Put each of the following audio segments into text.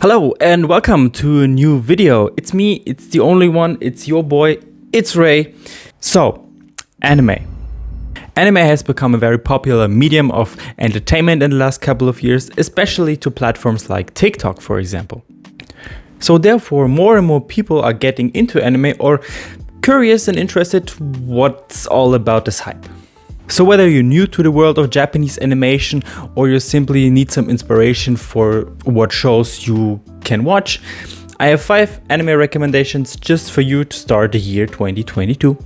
Hello and welcome to a new video. It's me, it's the only one, it's your boy, it's Ray. So, anime. Anime has become a very popular medium of entertainment in the last couple of years, especially to platforms like TikTok, for example. So therefore, more and more people are getting into anime or curious and interested what's all about this hype. So whether you're new to the world of Japanese animation or you simply need some inspiration for what shows you can watch, I have 5 anime recommendations just for you to start the year 2022.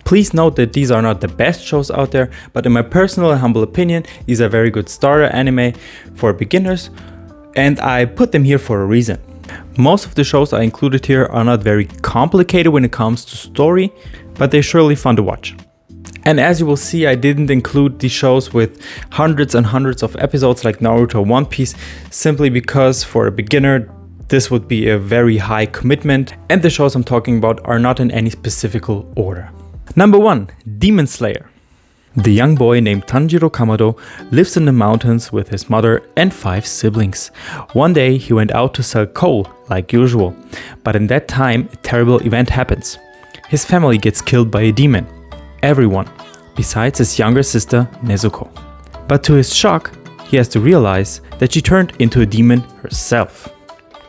Please note that these are not the best shows out there, but in my personal and humble opinion, these are very good starter anime for beginners, and I put them here for a reason. Most of the shows I included here are not very complicated when it comes to story, but they're surely fun to watch. And as you will see, I didn't include these shows with hundreds and hundreds of episodes like Naruto or One Piece, simply because for a beginner, this would be a very high commitment, and the shows I'm talking about are not in any specific order. Number 1, Demon Slayer. The young boy named Tanjiro Kamado lives in the mountains with his mother and 5 siblings. One day he went out to sell coal, like usual, but in that time a terrible event happens. His family gets killed by a demon. Everyone, besides his younger sister Nezuko. But to his shock, he has to realize that she turned into a demon herself.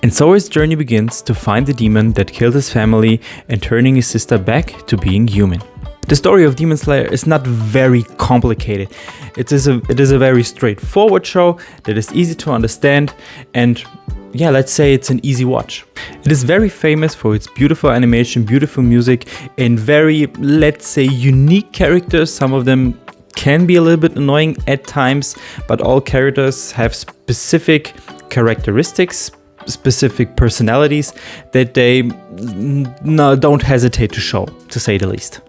And so his journey begins to find the demon that killed his family and turning his sister back to being human. The story of Demon Slayer is not very complicated. It is a very straightforward show that is easy to understand, and yeah, let's say it's an easy watch. It is very famous for its beautiful animation, beautiful music, and very, let's say, unique characters. Some of them can be a little bit annoying at times, but all characters have specific characteristics, specific personalities that they don't hesitate to show, to say the least.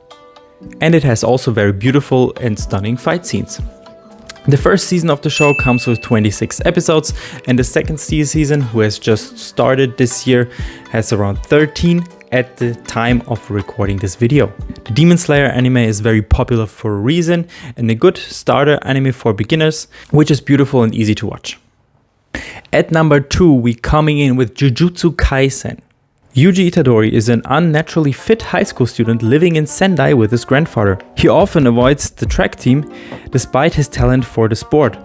And it has also very beautiful and stunning fight scenes. The first season of the show comes with 26 episodes, and the second season, who has just started this year, has around 13 at the time of recording this video. The Demon Slayer anime is very popular for a reason and a good starter anime for beginners, which is beautiful and easy to watch. At number 2, we coming in with Jujutsu Kaisen. Yuji Itadori is an unnaturally fit high school student living in Sendai with his grandfather. He often avoids the track team despite his talent for the sport.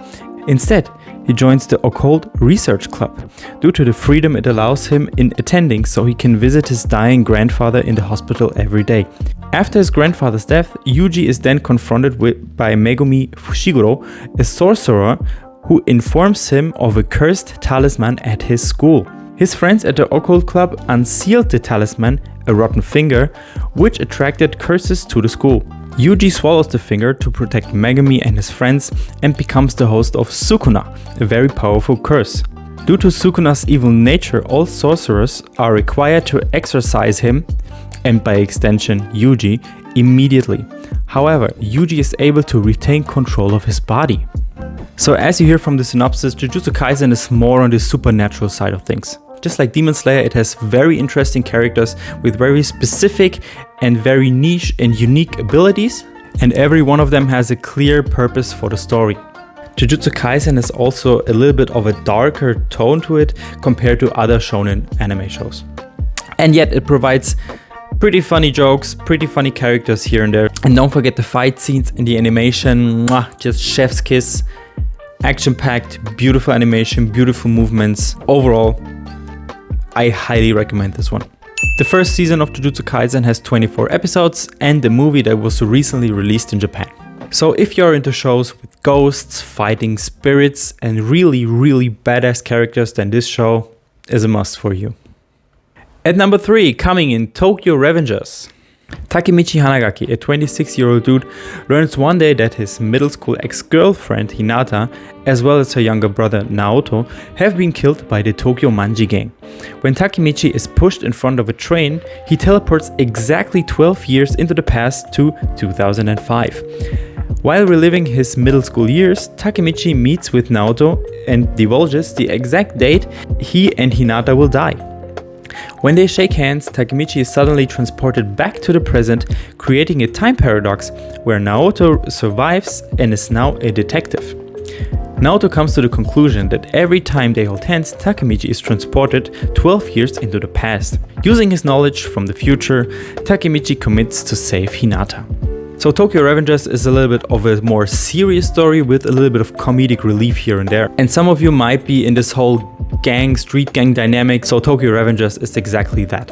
Instead, he joins the occult research club due to the freedom it allows him in attending, so he can visit his dying grandfather in the hospital every day. After his grandfather's death, Yuji is then confronted by Megumi Fushiguro, a sorcerer who informs him of a cursed talisman at his school. His friends at the occult club unsealed the talisman, a rotten finger, which attracted curses to the school. Yuji swallows the finger to protect Megumi and his friends and becomes the host of Sukuna, a very powerful curse. Due to Sukuna's evil nature, all sorcerers are required to exorcise him, and by extension Yuji, immediately. However, Yuji is able to retain control of his body. So as you hear from the synopsis, Jujutsu Kaisen is more on the supernatural side of things. Just like Demon Slayer, it has very interesting characters with very specific and very niche and unique abilities, and every one of them has a clear purpose for the story. Jujutsu Kaisen has also a little bit of a darker tone to it compared to other shonen anime shows. And yet it provides pretty funny jokes, pretty funny characters here and there. And don't forget the fight scenes and the animation, just chef's kiss. Action-packed, beautiful animation, beautiful movements. Overall, I highly recommend this one. The first season of Jujutsu Kaisen has 24 episodes and the movie that was recently released in Japan. So if you're into shows with ghosts, fighting spirits, and really, really badass characters, then this show is a must for you. At number 3, coming in, Tokyo Revengers. Takemichi Hanagaki, a 26-year-old dude, learns one day that his middle school ex-girlfriend Hinata, as well as her younger brother Naoto, have been killed by the Tokyo Manji gang. When Takemichi is pushed in front of a train, he teleports exactly 12 years into the past to 2005. While reliving his middle school years, Takemichi meets with Naoto and divulges the exact date he and Hinata will die. When they shake hands, Takemichi is suddenly transported back to the present, creating a time paradox where Naoto survives and is now a detective. Naoto comes to the conclusion that every time they hold hands, Takemichi is transported 12 years into the past. Using his knowledge from the future, Takemichi commits to save Hinata. So Tokyo Revengers is a little bit of a more serious story with a little bit of comedic relief here and there. And some of you might be in this whole street gang dynamic, so Tokyo Revengers is exactly that.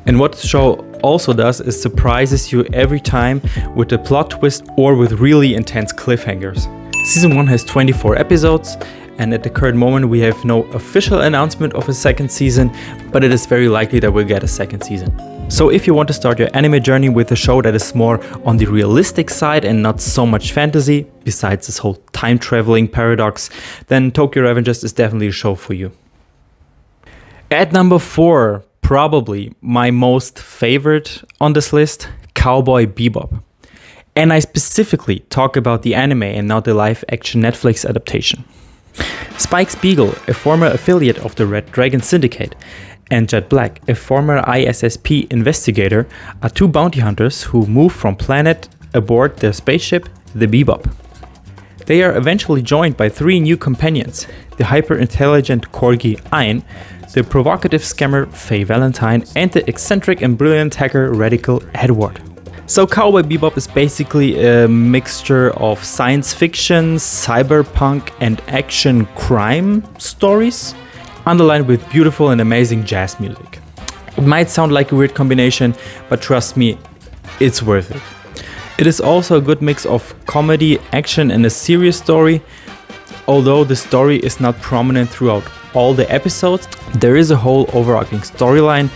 And what the show also does is surprises you every time with a plot twist or with really intense cliffhangers. Season 1 has 24 episodes, and at the current moment we have no official announcement of a second season, but it is very likely that we'll get a second season. So if you want to start your anime journey with a show that is more on the realistic side and not so much fantasy, besides this whole time traveling paradox, then Tokyo Revengers is definitely a show for you. At number 4, probably my most favorite on this list, Cowboy Bebop. And I specifically talk about the anime and not the live-action Netflix adaptation. Spike Spiegel, a former affiliate of the Red Dragon Syndicate, and Jet Black, a former ISSP investigator, are two bounty hunters who move from planet aboard their spaceship, the Bebop. They are eventually joined by 3 new companions, the hyper-intelligent corgi Ein, the provocative scammer Faye Valentine, and the eccentric and brilliant hacker Radical Edward. So Cowboy Bebop is basically a mixture of science fiction, cyberpunk, and action crime stories, underlined with beautiful and amazing jazz music. It might sound like a weird combination, but trust me, it's worth it. It is also a good mix of comedy, action, and a serious story. Although the story is not prominent throughout all the episodes, there is a whole overarching storyline,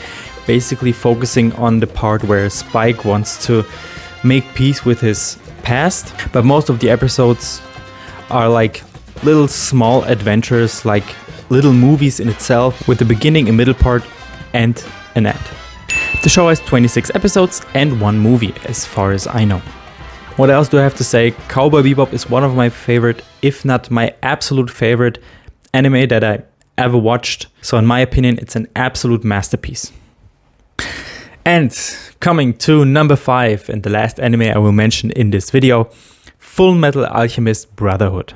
basically focusing on the part where Spike wants to make peace with his past, but most of the episodes are like little small adventures, like little movies in itself, with a beginning, a middle part, and an end. The show has 26 episodes and 1 movie, as far as I know. What else do I have to say? Cowboy Bebop is one of my favorite, if not my absolute favorite anime that I ever watched. So in my opinion, it's an absolute masterpiece. And coming to number 5, and the last anime I will mention in this video, Fullmetal Alchemist Brotherhood.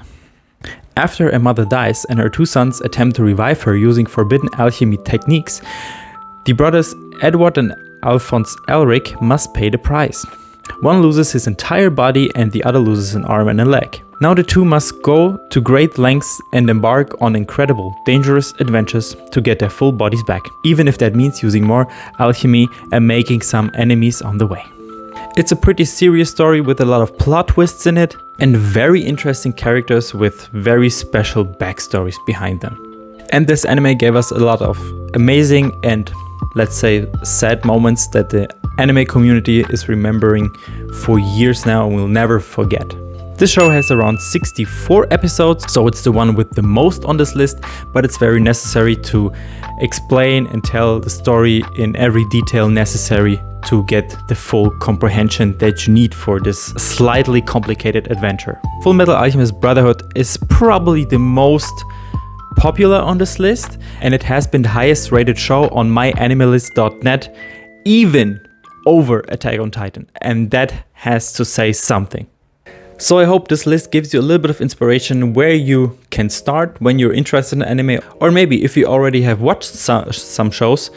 After a mother dies and her 2 sons attempt to revive her using forbidden alchemy techniques, the brothers Edward and Alphonse Elric must pay the price. One loses his entire body and the other loses an arm and a leg. Now the 2 must go to great lengths and embark on incredible, dangerous adventures to get their full bodies back, even if that means using more alchemy and making some enemies on the way. It's a pretty serious story with a lot of plot twists in it and very interesting characters with very special backstories behind them. And this anime gave us a lot of amazing and, let's say, sad moments that the anime community is remembering for years now and will never forget. This show has around 64 episodes, so it's the one with the most on this list, but it's very necessary to explain and tell the story in every detail necessary to get the full comprehension that you need for this slightly complicated adventure. Fullmetal Alchemist Brotherhood is probably the most popular on this list, and it has been the highest rated show on myanimelist.net, even over Attack on Titan, and that has to say something. So I hope this list gives you a little bit of inspiration where you can start when you're interested in anime, or maybe if you already have watched some shows,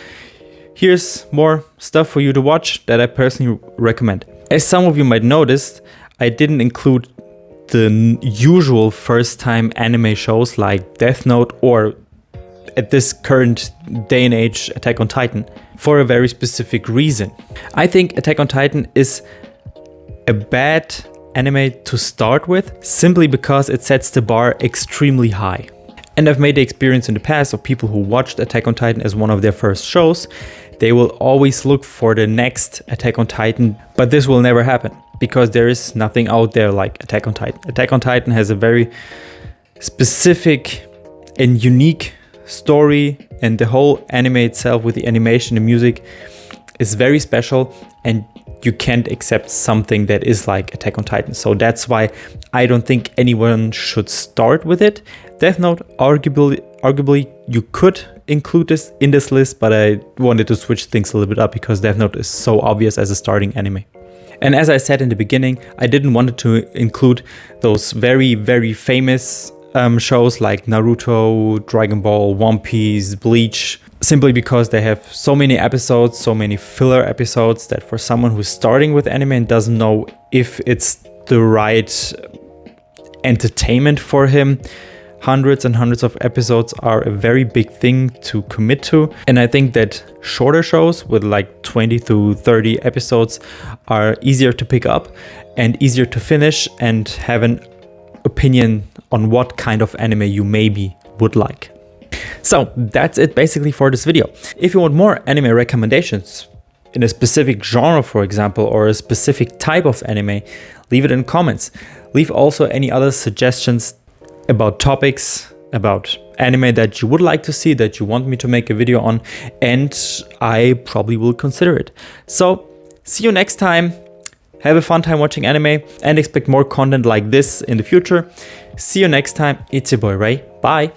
here's more stuff for you to watch that I personally recommend. As some of you might notice, I didn't include the usual first-time anime shows like Death Note or, at this current day and age, Attack on Titan, for a very specific reason. I think Attack on Titan is a bad anime to start with, simply because it sets the bar extremely high. And I've made the experience in the past of people who watched Attack on Titan as one of their first shows. They will always look for the next Attack on Titan, but this will never happen because there is nothing out there like Attack on Titan. Attack on Titan has a very specific and unique story, and the whole anime itself with the animation and music is very special, and you can't accept something that is like Attack on Titan. So that's why I don't think anyone should start with it. Death Note, arguably you could include this in this list, but I wanted to switch things a little bit up because Death Note is so obvious as a starting anime. And as I said in the beginning, I didn't want to include those very, very famous shows like Naruto, Dragon Ball, One Piece, Bleach, simply because they have so many episodes, so many filler episodes, that for someone who's starting with anime and doesn't know if it's the right entertainment for him, hundreds and hundreds of episodes are a very big thing to commit to. And I think that shorter shows with like 20 to 30 episodes are easier to pick up and easier to finish and have an opinion on what kind of anime you maybe would like. So that's it basically for this video. If you want more anime recommendations in a specific genre, for example, or a specific type of anime, leave it in comments. Leave also any other suggestions about topics, about anime that you would like to see, that you want me to make a video on, and I probably will consider it. So see you next time. Have a fun time watching anime and expect more content like this in the future. See you next time. It's your boy Ray. Bye.